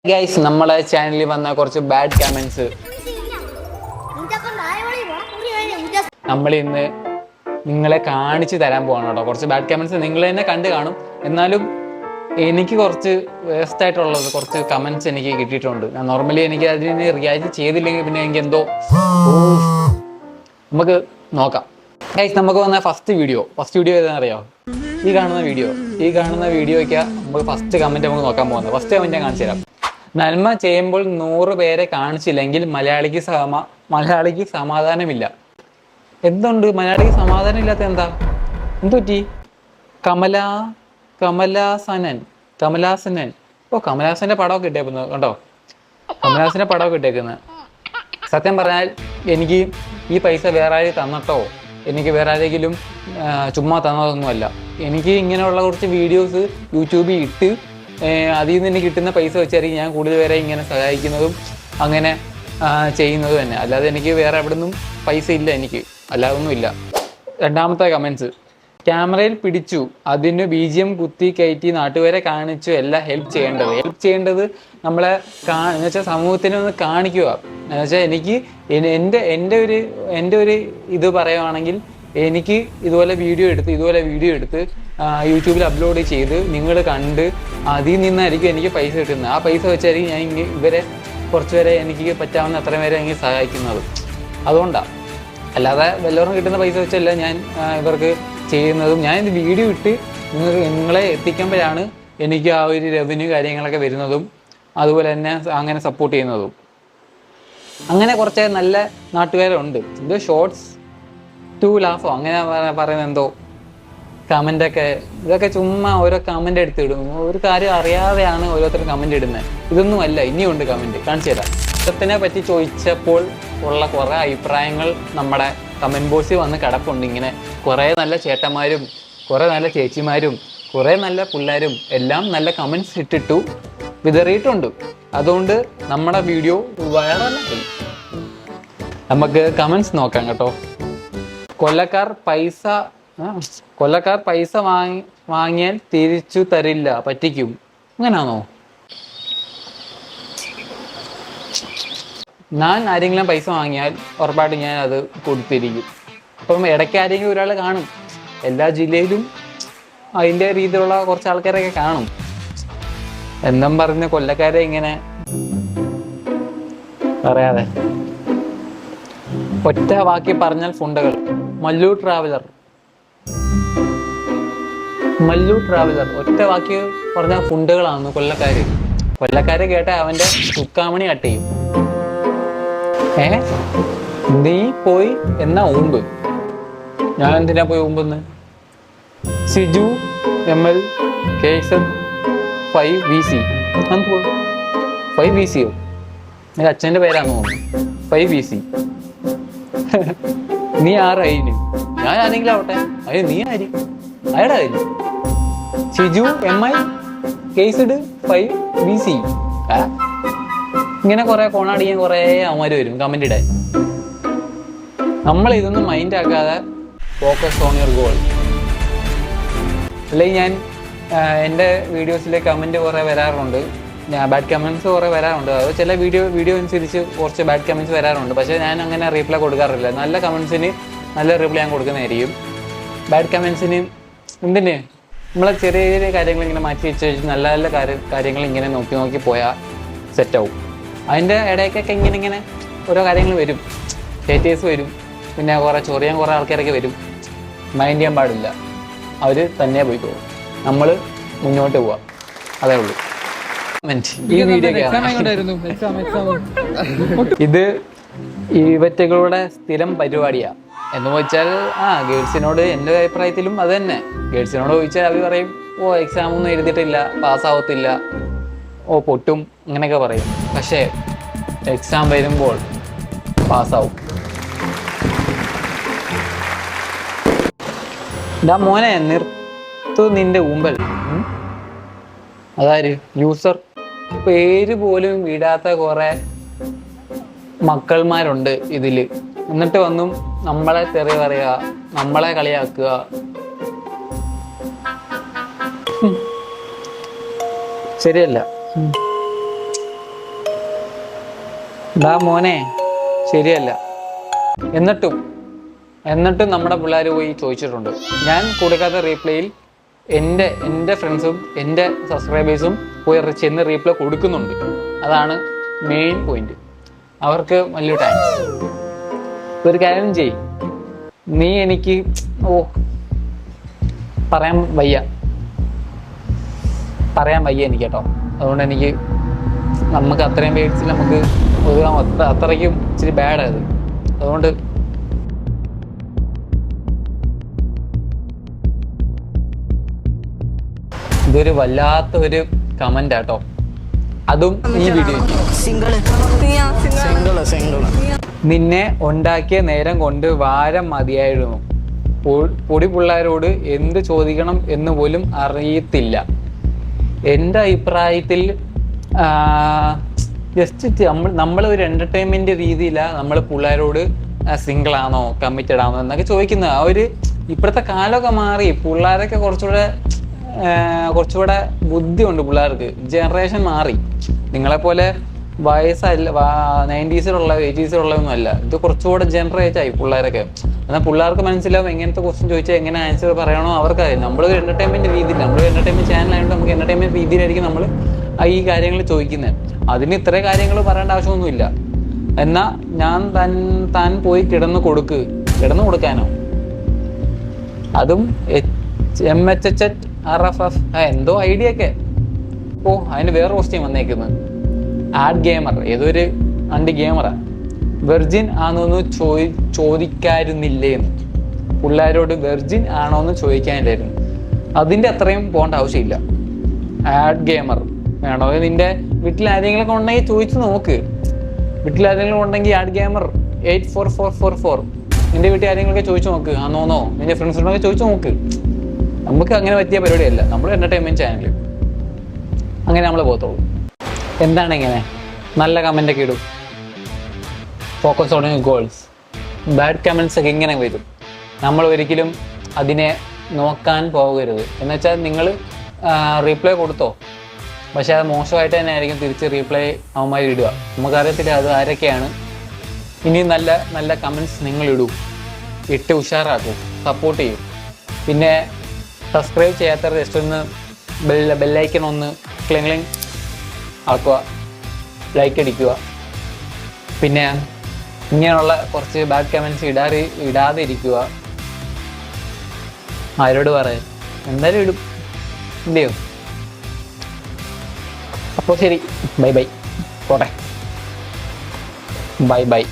Guys നമ്മളെ ചാനലിൽ വന്ന കുറച്ച് ബാഡ് കമന്റ്സ് നമ്മൾ ഇന്ന് നിങ്ങളെ കാണിച്ചു തരാൻ പോകണം കേട്ടോ. കുറച്ച് ബാഡ് കമന്റ്സ് നിങ്ങൾ തന്നെ കണ്ടു കാണും, എന്നാലും എനിക്ക് കുറച്ച് വേസ്റ്റ് ആയിട്ടുള്ളത് കുറച്ച് കമന്റ്സ് എനിക്ക് കിട്ടിയിട്ടുണ്ട്. ഞാൻ നോർമലി എനിക്ക് അതിന് റിയാക്ട് ചെയ്തില്ലെങ്കിൽ പിന്നെ എനിക്ക് എന്തോ നമുക്ക് നോക്കാം. ഗൈസ് നമുക്ക് വന്ന ഫസ്റ്റ് വീഡിയോ ഏതാണെന്ന് അറിയാമോ? ഈ കാണുന്ന വീഡിയോയ്ക്ക് നമുക്ക് ഫസ്റ്റ് കമന്റ് നമുക്ക് നോക്കാൻ പോകുന്നത്. ഫസ്റ്റ് കമന്റ് ഞാൻ കാണിച്ചു തരാം. നന്മ ചെയ്യുമ്പോൾ 100 പേരെ കാണിച്ചില്ലെങ്കിൽ മലയാളിക്ക് സമാധാനമില്ല. എന്തുണ്ട് മലയാളിക്ക് സമാധാനം ഇല്ലാത്ത? എന്തുപറ്റി? കമലാസനൻ കമലാസന്റെ പടമൊക്കെ ഇട്ടേക്കുന്നത് കണ്ടോ? കമലാസന്റെ പടമൊക്കെ ഇട്ടേക്കുന്നത്. സത്യം പറഞ്ഞാൽ എനിക്ക് ഈ പൈസ വേറെ ആരും തന്നിട്ടോ എനിക്ക് വേറെ ആരെങ്കിലും ചുമ്മാ തന്നതൊന്നുമല്ല. എനിക്ക് ഇങ്ങനെയുള്ള കുറച്ച് വീഡിയോസ് യൂട്യൂബിൽ ഇട്ട് അതിൽ നിന്ന് എനിക്ക് കിട്ടുന്ന പൈസ വെച്ചായിരിക്കും ഞാൻ കൂടുതൽ പേരെ ഇങ്ങനെ സഹായിക്കുന്നതും അങ്ങനെ ചെയ്യുന്നതും തന്നെ. അല്ലാതെ എനിക്ക് വേറെ എവിടെ നിന്നും പൈസ ഇല്ല, എനിക്ക് അല്ലാതൊന്നുമില്ല. രണ്ടാമത്തെ കമൻസ്, ക്യാമറയിൽ പിടിച്ചു, അതിന് BGM കുത്തി കയറ്റി നാട്ടുകാരെ കാണിച്ചു. എല്ലാം ഹെൽപ്പ് ചെയ്യേണ്ടത് നമ്മളെ എന്ന് വെച്ചാൽ സമൂഹത്തിനെ ഒന്ന് കാണിക്കുക. എന്ന് വെച്ചാൽ എനിക്ക് എൻ്റെ ഒരു ഇത് പറയുവാണെങ്കിൽ, എനിക്ക് ഇതുപോലെ വീഡിയോ എടുത്ത് യൂട്യൂബിൽ അപ്ലോഡ് ചെയ്ത് നിങ്ങൾ കണ്ട് അതിൽ നിന്നായിരിക്കും എനിക്ക് പൈസ കിട്ടുന്നത്. ആ പൈസ വെച്ചായിരിക്കും ഞാൻ ഇവരെ കുറച്ചുപേരെ എനിക്ക് പറ്റാവുന്ന അത്രയും പേരെ എനിക്ക് സഹായിക്കുന്നത്. അതുകൊണ്ടാണ്, അല്ലാതെ വല്ലവരും കിട്ടുന്ന പൈസ വെച്ചല്ല ഞാൻ ഇവർക്ക് ചെയ്യുന്നതും. ഞാൻ ഇത് വീഡിയോ ഇട്ട് നിങ്ങളെ എത്തിക്കുമ്പോഴാണ് എനിക്ക് ആ ഒരു റവന്യൂ കാര്യങ്ങളൊക്കെ വരുന്നതും അതുപോലെ തന്നെ അങ്ങനെ സപ്പോർട്ട് ചെയ്യുന്നതും. അങ്ങനെ കുറച്ച് നല്ല നാട്ടുകാരുണ്ട്. ഇത് ഷോർട്സ് ടു ലാഫോ അങ്ങനെ പറയുന്നത് എന്തോ കമൻ്റൊക്കെ, ഇതൊക്കെ ചുമ്മാ ഓരോ കമൻ്റ് എടുത്തിടും. ഒരു കാര്യം അറിയാതെയാണ് ഓരോരുത്തരും കമൻ്റ് ഇടുന്നത്. ഇതൊന്നുമല്ല, ഇനിയുണ്ട് കമൻറ്റ്, കാണിച്ചു തരാം. ഇഷ്ടത്തിനെ പറ്റി ചോദിച്ചപ്പോൾ ഉള്ള കുറേ അഭിപ്രായങ്ങൾ നമ്മുടെ കമൻറ്റ് ബോക്സിൽ വന്ന് കിടപ്പുണ്ട്. ഇങ്ങനെ കുറേ നല്ല ചേട്ടന്മാരും കുറേ നല്ല ചേച്ചിമാരും കുറേ നല്ല പിള്ളേരും എല്ലാം നല്ല കമൻറ്റ്സ് ഇട്ടിട്ടു വിതറിയിട്ടുണ്ട്. അതുകൊണ്ട് നമ്മുടെ വീഡിയോ വൈറലായി. നമുക്ക് കമൻറ്റ്സ് നോക്കാം കേട്ടോ. കൊല്ലക്കാർ പൈസ വാങ്ങിയാൽ തിരിച്ചു തരില്ല, പറ്റിക്കും. അങ്ങനാണോ? ഞാൻ ആരെങ്കിലും പൈസ വാങ്ങിയാൽ ഉറപ്പായിട്ട് ഞാൻ അത് കൊടുത്തിരിക്കും. അപ്പം ഇടയ്ക്ക് ആരെങ്കിലും ഒരാൾ കാണും. എല്ലാ ജില്ലയിലും അതിൻ്റെ രീതിയിലുള്ള കുറച്ച് ആൾക്കാരൊക്കെ കാണും. എന്നും പറഞ്ഞ കൊല്ലക്കാരെ ഇങ്ങനെ പറയാതെ ഒറ്റ വാക്കി പറഞ്ഞാൽ ഫുണ്ടകൾ. മല്ലു ട്രാവലർ ഒറ്റ വാക്കി പറഞ്ഞാൽ ഫുണ്ടുകളാണ് കൊല്ലക്കാര് കേട്ട അവന്റെ തുക്കാമണി കട്ട് ചെയ്യും. നീ പോയി എന്നാ ഊമ്പ്? ഞാൻ എന്തിനാ പോയി ഊമ്പെന്ന്? Siju ML കേസത് 5VC 5VCയോ? എൻ്റെ അച്ഛൻ്റെ പേരാന്ന് തോന്നുന്നു. 5VC. നീ ആരായിന്? ഞാൻ ആരെങ്കിലും ആവട്ടെ. അയ്യോ നീ ആര്? അയാടെ ആര്? Siju MI കേസഡ് 5VC. ഇങ്ങനെ കുറെ കോണടിക്കാൻ കുറെ അവന്മാര് വരും കമന്റ് ഇടാൻ. നമ്മൾ ഇതൊന്നും മൈൻഡ് ആക്കാതെ ഫോക്കസ് ഓൺ യുവർ ഗോൾ. അല്ലെങ്കിൽ ഞാൻ എൻ്റെ വീഡിയോസിലെ കമൻറ്റ് കുറേ വരാറുണ്ട്, ബാഡ് കമൻറ്റ്സ് കുറേ വരാറുണ്ട്. അത് ചില വീഡിയോ അനുസരിച്ച് കുറച്ച് ബാഡ് കമൻറ്റ്സ് വരാറുണ്ട്. പക്ഷേ ഞാൻ അങ്ങനെ റീപ്ലൈ കൊടുക്കാറില്ല. നല്ല കമൻറ്റ്സിന് നല്ല റീപ്ലൈ ഞാൻ കൊടുക്കുന്നതായിരിക്കും. ബാഡ് കമൻറ്റ്സിന് എന്തിന് നമ്മളെ ചെറിയ ചെറിയ കാര്യങ്ങൾ ഇങ്ങനെ മാറ്റി വെച്ച് നല്ല നല്ല കാര്യങ്ങൾ ഇങ്ങനെ നോക്കി പോയാൽ സെറ്റാവും. അതിൻ്റെ ഇടയ്ക്കൊക്കെ ഇങ്ങനെ ഓരോ കാര്യങ്ങൾ വരും, ഹേറ്റേഴ്സ് വരും, പിന്നെ കുറേ ചൊറിയാൻ കുറേ ആൾക്കാരൊക്കെ വരും. മൈൻഡ് ചെയ്യാൻ പാടില്ല, അവർ തന്നെ പോയിക്കോളും. നമ്മൾ മുന്നോട്ട് പോവാം, അതേ ഉള്ളൂ. ഈ വീഡിയോ ഇത് ഇവറ്റകളുടെ സ്ഥിരം പരിപാടിയാണ്. എന്ന് വെച്ചാൽ ഗേൾസിനോട് എൻ്റെ അഭിപ്രായത്തിലും അത് തന്നെ. ഗേൾസിനോട് ചോദിച്ചാൽ അവർ പറയും, എക്സാമൊന്നും എഴുതിയിട്ടില്ല, പാസ്സാവത്തില്ല, പൊട്ടും, അങ്ങനെയൊക്കെ പറയും. പക്ഷേ എക്സാം വരുമ്പോൾ പാസ്സാവും. മോനെ നിർത്തു നിന്റെ ഊമ്പൽ. അതാര്? യൂസർ പേര് പോലും ഇടാത്ത കുറെ മക്കൾമാരുണ്ട് ഇതില്. എന്നിട്ട് വന്നും നമ്മളെ തെറി പറയുക, നമ്മളെ കളിയാക്കുക. ശരിയല്ല. ഡാ മോനെ ശരിയല്ല. എന്നിട്ടും നമ്മുടെ പിള്ളേർ പോയി ചോദിച്ചിട്ടുണ്ട്. ഞാൻ കൊടുക്കാത്ത റീപ്ലേയിൽ എൻ്റെ ഫ്രണ്ട്സും എൻ്റെ സബ്സ്ക്രൈബേഴ്സും പോയി ചെന്ന് റീപ്ലൈ കൊടുക്കുന്നുണ്ട്. അതാണ് മെയിൻ പോയിന്റ്. അവർക്ക് വലിയ താങ്ക്സ്. ഒരു കാര്യം ചെയ്യ്, നീ എനിക്ക് പറയാൻ വയ്യ എനിക്ക് കേട്ടോ. അതുകൊണ്ട് എനിക്ക് നമുക്ക് അത്രയും പേഴ്സിൽ നമുക്ക് അത്രയ്ക്കും ഇച്ചിരി ബാഡായത്. അതുകൊണ്ട് ഇതൊരു വല്ലാത്ത ഒരു കമന്റ് ആട്ടോ, അതും ഈ വീഡിയോ. നിന്നെ ഉണ്ടാക്കിയ നേരം കൊണ്ട് വാരം മതിയായിരുന്നു. പൊടി പിള്ളേരോട് എന്ത് ചോദിക്കണം എന്ന് പോലും അറിയത്തില്ല. എൻ്റെ അഭിപ്രായത്തിൽ ജസ്റ്റ് നമ്മൾ ഒരു എന്റർടൈൻമെന്റ് രീതിയിലാണ് നമ്മൾ പിള്ളേരോട് സിംഗിൾ ആണോ കമ്മിറ്റഡ് ആണോ എന്നൊക്കെ ചോദിക്കുന്നത്. ആ ഒരു ഇപ്പോഴത്തെ കാലമൊക്കെ മാറി, പിള്ളേരൊക്കെ കുറച്ചുകൂടെ ബുദ്ധിയുണ്ട് പിള്ളേർക്ക്. ജനറേഷൻ മാറി. നിങ്ങളെപ്പോലെ വയസ്സല്ല 90s-ലുള്ള 80s-ലുള്ളതൊന്നും അല്ല. ഇത് കുറച്ചുകൂടെ ജനറേറ്റ് ആയി പിള്ളേരൊക്കെ. എന്നാൽ പിള്ളേർക്ക് മനസ്സിലാവും എങ്ങനത്തെ ക്വസ്റ്റ്യൻ ചോദിച്ചാൽ എങ്ങനെ ആൻസർ പറയണോ അവർക്കറിയാം. നമ്മളൊരു എന്റർടൈൻമെന്റ് രീതിയിൽ, നമ്മളൊരു എന്റർടൈൻമെന്റ് ചാനലായതുകൊണ്ട് നമുക്ക് എന്റർടൈൻമെന്റ് രീതിയിലായിരിക്കും നമ്മൾ ഈ കാര്യങ്ങൾ ചോദിക്കുന്നത്. അതിന് ഇത്ര കാര്യങ്ങൾ പറയേണ്ട ആവശ്യമൊന്നുമില്ല. എന്നാൽ താൻ പോയി കിടന്നു കൊടുക്കാനോ, അതും MHH RFF എന്തോ ഐഡിയ ഒക്കെ. അതിന് വേറെ ക്വസ്റ്റ്യൻ വന്നേക്കുന്നത്. ആഡ് ഗെയിമർ, ഏതൊരു അണ്ടി ഗെയിമറാ, വെർജിൻ ആണോന്ന് ചോദിക്കായിരുന്നില്ലേന്ന്. പിള്ളേരോട് വെർജിൻ ആണോന്ന് ചോദിക്കാനില്ലായിരുന്നു. അതിൻ്റെ അത്രയും പോകേണ്ട ആവശ്യമില്ല. ആഡ് ഗെയിമർ വേണോ? നിന്റെ വീട്ടിൽ ആരെങ്കിലും ഉണ്ടെങ്കിൽ ചോദിച്ചു നോക്ക്. വീട്ടിൽ ആരെങ്കിലും ഉണ്ടെങ്കിൽ ആഡ് ഗെയിമർ 84444 നിന്റെ വീട്ടിൽ ആരെങ്കിലുമൊക്കെ ചോദിച്ചു നോക്ക്. ആണോന്നോ നിന്റെ ഫ്രണ്ട്സിനൊക്കെ ചോദിച്ചു നോക്ക്. നമുക്ക് അങ്ങനെ പറ്റിയ പരിപാടിയല്ല. നമ്മൾ എന്റർടൈൻമെന്റ് ചാനൽ, അങ്ങനെ നമ്മൾ പോകത്തുള്ളൂ. എന്താണ് ഇങ്ങനെ നല്ല കമൻ്റൊക്കെ ഇടും, focus on your goals. Bad comments ഒക്കെ ഇങ്ങനെ വരും. നമ്മൾ ഒരിക്കലും അതിനെ നോക്കാൻ പോകരുത്. എന്നുവെച്ചാൽ നിങ്ങൾ റീപ്ലൈ കൊടുത്തോ, പക്ഷെ അത് മോശമായിട്ട് തന്നെ ആയിരിക്കും തിരിച്ച് റീപ്ലൈ അവന്മാർ ഇടുക. നമുക്കറിയത്തില്ല അത് ആരൊക്കെയാണ്. ഇനി നല്ല നല്ല കമൻസ് നിങ്ങൾ ഇട്ട് ഉഷാറാക്കും, സപ്പോർട്ട് ചെയ്യും. പിന്നെ സബ്സ്ക്രൈബ് ചെയ്യാത്തവർ ജസ്റ്റ് ഒന്ന് ബെല്ലൈക്കൺ ഒന്ന് ക്ലിങ് ആക്കുക, ലൈക്ക് അടിക്കുക. പിന്നെ ഇങ്ങനെയുള്ള കുറച്ച് ബാഡ് കമൻസ് ഇടാതെ ഇരിക്കുക. ആരോട് പറയാം, എന്തായാലും ഇടും, ഇല്ലയോ? അപ്പോൾ ശരി, ബൈ പോട്ടെ, ബൈ.